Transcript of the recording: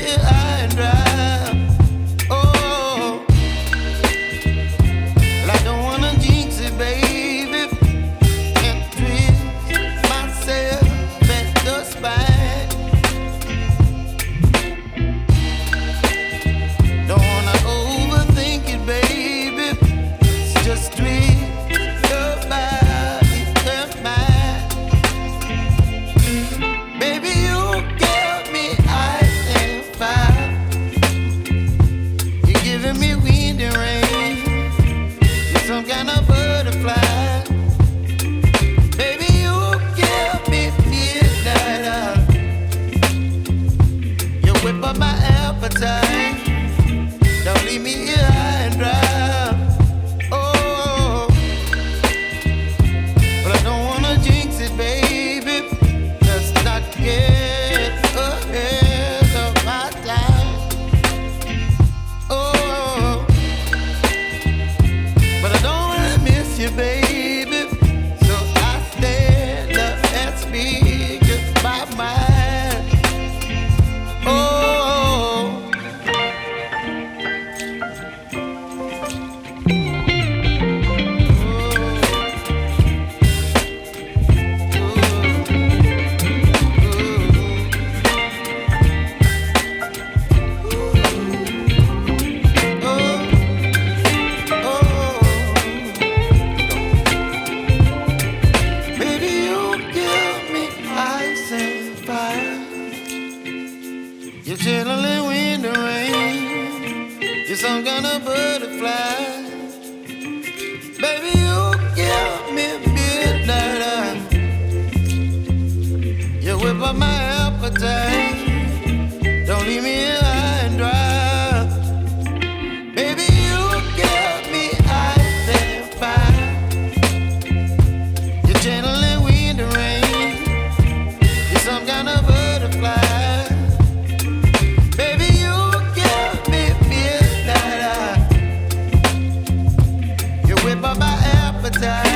here high and dry. Oh, well, I don't wanna jinx it, baby, and twist myself at the spine. Don't wanna overthink it, baby. It's just twist your body and mine. Baby, you give me ice and fire. You're giving me wind and rain. You're some kind of butterfly. Baby, you give me midnight. You whip up my appetite. Don't leave me here high and dry. Oh, but I don't wanna jinx it, baby. Let's not get ahead of my time. Oh, but I don't wanna miss you, baby. So I stand up and speak my mind. Oh. Baby, you give me ice and fire. You're chilling wind and rain. You're some kind of butterfly. Baby, you give me midnight. You whip up my appetite. Don't leave me here high and dry. Baby, you give me ice and fire. You're channeling wind and rain. You're some kind of butterfly. Baby, you give me midnight. You whip up my appetite.